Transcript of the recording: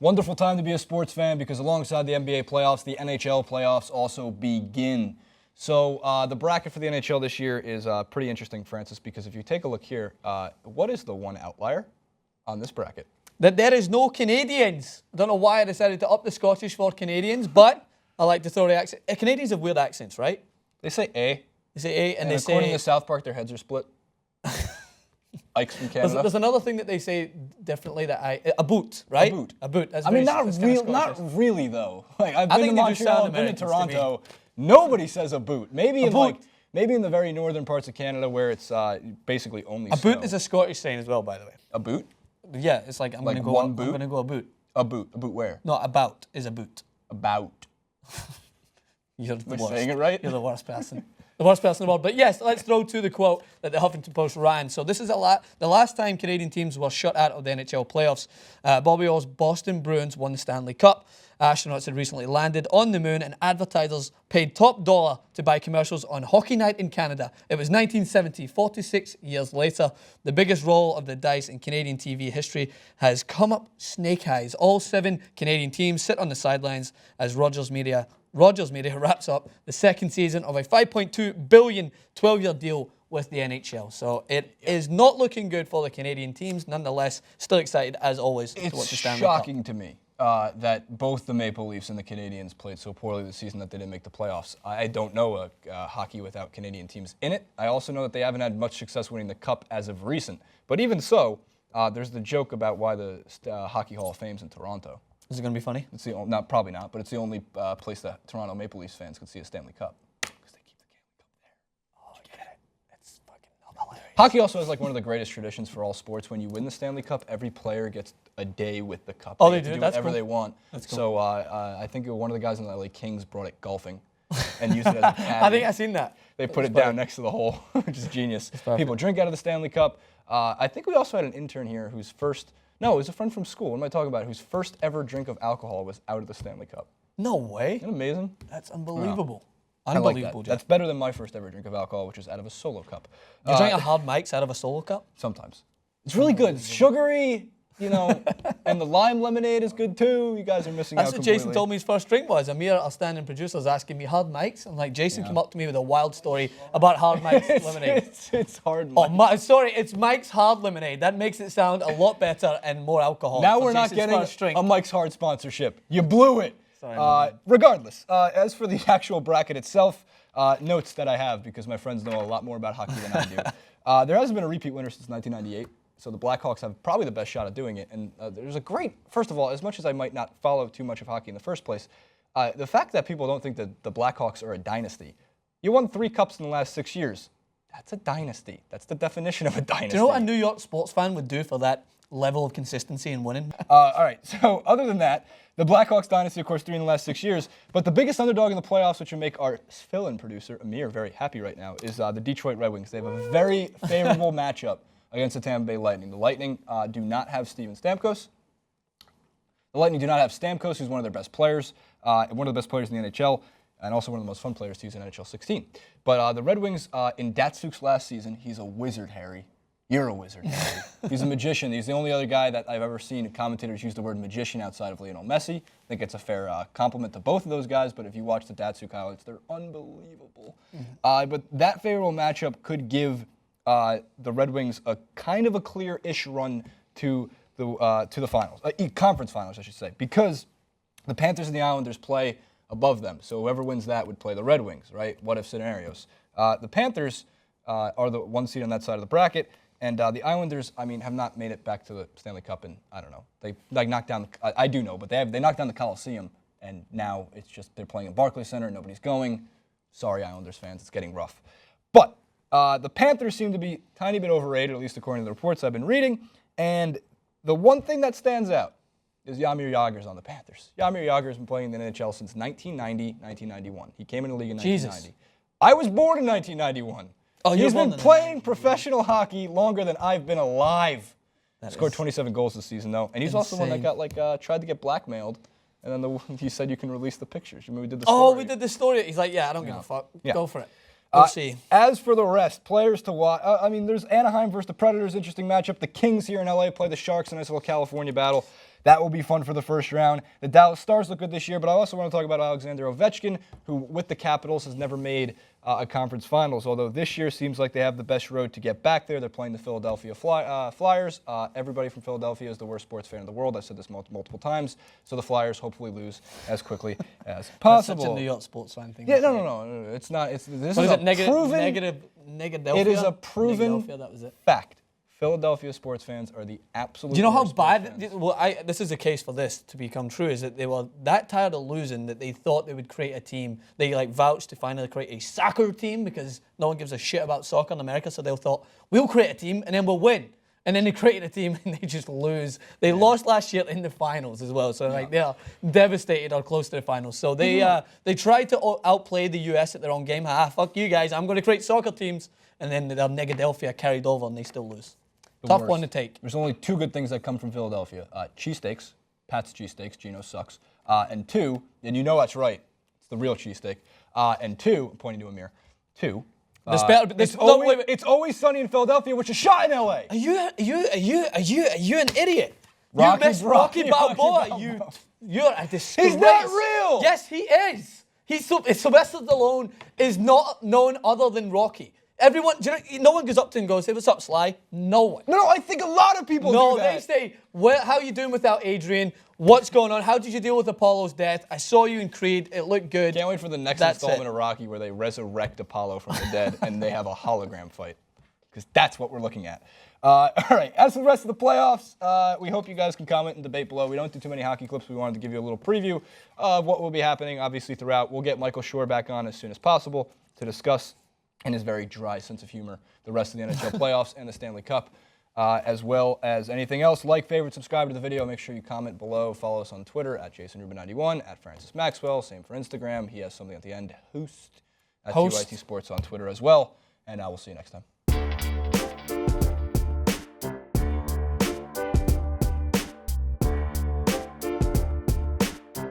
Wonderful time to be a sports fan because alongside the NBA playoffs, the NHL playoffs also begin. So the bracket for the NHL this year is pretty interesting, Francis, because if you take a look here, what is the one outlier on this bracket? That there is no Canadians. I don't know why I decided to up the Scottish for Canadians, but I like to throw the accent. Canadians have weird accents, right? They say A. They say A, and they say... according to South Park, their heads are split. Ike's from Canada. There's another thing that they say differently a boot, right? A boot. That's not really though. Like I've been to they do Montreal, sound I've been to Americans Toronto. Nobody says a boot. Maybe in the very northern parts of Canada where it's basically only a snow. boot is a Scottish saying as well, by the way. A boot? Yeah, it's like I'm Like gonna go. one boot? I'm gonna go a boot. A boot. A boot where? No, about is a boot. About. You're the Am I worst. saying it right? You're the worst person. The worst person in the world. But yes, let's throw to the quote that the Huffington Post ran. So this is the last time Canadian teams were shut out of the NHL playoffs. Bobby Orr's Boston Bruins won the Stanley Cup. Astronauts had recently landed on the moon, and advertisers paid top dollar to buy commercials on Hockey Night in Canada. It was 1970, 46 years later. The biggest roll of the dice in Canadian TV history has come up snake eyes. All 7 Canadian teams sit on the sidelines as Rogers Media wraps up the second season of a $5.2 billion 12-year deal with the NHL. So it is not looking good for the Canadian teams. Nonetheless, still excited as always to watch the Stanley Cup. It's shocking to me that both the Maple Leafs and the Canadians played so poorly this season that they didn't make the playoffs. I don't know hockey without Canadian teams in it. I also know that they haven't had much success winning the Cup as of recent. But even so, there's the joke about why the Hockey Hall of Fame's in Toronto. Is it going to be funny? It's probably not, but it's the only place that Toronto Maple Leafs fans can see a Stanley Cup because they keep the Stanley Cup there. Oh, I get it. It's fucking hilarious. Hockey also has like one of the greatest traditions for all sports. When you win the Stanley Cup, every player gets a day with the cup. Oh, they do? do That's whatever cool. they want. That's cool. So I think one of the guys in the LA Kings brought it golfing and used it as a caddy. I think I've seen that. They put it down next to the hole, which is genius. People drink out of the Stanley Cup. I think we also had an intern here whose it was a friend from school. What am I talking about? Whose first ever drink of alcohol was out of the Stanley Cup. No way. Isn't that amazing? That's unbelievable. I like that. Jeff. That's better than my first ever drink of alcohol, which was out of a Solo cup. You drink a hard Mike's out of a Solo cup? Sometimes. It's really good. It's sugary, and the lime lemonade is good too. You guys are missing out That's what completely. Jason told me his first drink was. Amir, our standing producer, was asking me hard Mike's. And Jason came up to me with a wild story about hard Mike's lemonade. It's hard. It's Mike's Hard Lemonade. That makes it sound a lot better and more alcohol. Now we're not getting a Mike's Hard sponsorship. You blew it. Sorry, regardless, as for the actual bracket itself, notes that I have because my friends know a lot more about hockey than I do. There hasn't been a repeat winner since 1998. So the Blackhawks have probably the best shot at doing it. And there's first of all, as much as I might not follow too much of hockey in the first place, the fact that people don't think that the Blackhawks are a dynasty. You won 3 cups in the last 6 years. That's a dynasty. That's the definition of a dynasty. Do you know what a New York sports fan would do for that level of consistency in winning? All right, so other than that, the Blackhawks dynasty, of course, 3 in the last 6 years. But the biggest underdog in the playoffs, which would make our fill-in producer, Amir, very happy right now, is the Detroit Red Wings. They have a very favorable matchup against the Tampa Bay Lightning. The Lightning do not have Steven Stamkos. The Lightning do not have Stamkos, who's one of their best players, one of the best players in the NHL, and also one of the most fun players to use in NHL 16. But the Red Wings, in Datsuk's last season, he's a wizard, Harry. You're a wizard, Harry. He's a magician. He's the only other guy that I've ever seen commentators use the word magician outside of Lionel Messi. I think it's a fair compliment to both of those guys, but if you watch the Datsuk highlights, they're unbelievable. But that favorable matchup could give the Red Wings a kind of a clear-ish run to the finals, conference finals, I should say, because the Panthers and the Islanders play above them. So whoever wins that would play the Red Wings, right? What-if scenarios. The Panthers are the 1 seed on that side of the bracket, and the Islanders, have not made it back to the Stanley Cup in, I don't know. They knocked down, I do know, but they knocked down the Coliseum, and now it's just they're playing at Barclays Center, nobody's going. Sorry, Islanders fans, it's getting rough. But the Panthers seem to be a tiny bit overrated, at least according to the reports I've been reading. And the one thing that stands out is Jaromir Jagr's on the Panthers. Jaromir Jagr has been playing in the NHL since 1990, 1991. He came into the league in 1990. Jesus. I was born in 1991. Oh, He's been playing professional hockey longer than I've been alive. Scored 27 goals this season, though. And he's also one that got tried to get blackmailed. And then he said you can release the pictures. You remember we did the story? Oh, we did the story. He's like, yeah, I don't give a fuck. Go for it. We'll see. As for the rest, players to watch, there's Anaheim versus the Predators, interesting matchup. The Kings here in LA play the Sharks, a nice little California battle. That will be fun for the first round. The Dallas Stars look good this year, but I also want to talk about Alexander Ovechkin, who with the Capitals has never made a conference finals, although this year seems like they have the best road to get back there. They're playing the Philadelphia Flyers. Everybody from Philadelphia is the worst sports fan in the world. I've said this multiple times. So the Flyers hopefully lose as quickly as possible. That's such a New York sports fan thing. Yeah, no. It's not. This What is it? a proven. Negadelphia? It is a proven Negadelphia, that was it. fact. Philadelphia sports fans are the absolute. Do you know how worst sports bad? fans. Well, this is a case for this to become true. Is that they were that tired of losing that they thought they would create a team. They like vouched to finally create a soccer team because no one gives a shit about soccer in America. So they thought we'll create a team and then we'll win. And then they created a team and they just lose. They lost last year in the finals as well. So like they are devastated or close to the finals. So they tried to outplay the US at their own game. Fuck you guys! I'm going to create soccer teams. And then their Negadelphia carried over and they still lose. Tough worst. one to take. There's only two good things that come from Philadelphia. Cheesesteaks, Pat's cheesesteaks, Gino sucks. And two, and you know that's right, it's the real cheesesteak. And two, I'm pointing to Amir, two, it's always sunny in Philadelphia, which is shot in LA. Are you an idiot? Rocky, you missed Rocky Balboa. You're a disgrace. He's not real. Yes, he is. Sylvester Stallone is not known other than Rocky. Everyone, no one goes up to him and goes, "Hey, what's up, Sly?" No one. No, I think a lot of people do that. No, they say, "How are you doing without Adrian? What's going on? How did you deal with Apollo's death? I saw you in Creed. It looked good." Can't wait for the next installment of Rocky where they resurrect Apollo from the dead and they have a hologram fight. Because that's what we're looking at. All right, as for the rest of the playoffs, we hope you guys can comment and debate below. We don't do too many hockey clips. We wanted to give you a little preview of what will be happening, obviously, throughout. We'll get Michael Shore back on as soon as possible to discuss, in his very dry sense of humor, the rest of the NHL playoffs and the Stanley Cup, as well as anything else. Like, favorite, subscribe to the video. Make sure you comment below. Follow us on Twitter at JasonRubin91, at Francis Maxwell. Same for Instagram. He has something at the end. Host at TYT Sports on Twitter as well. And we'll see you next time.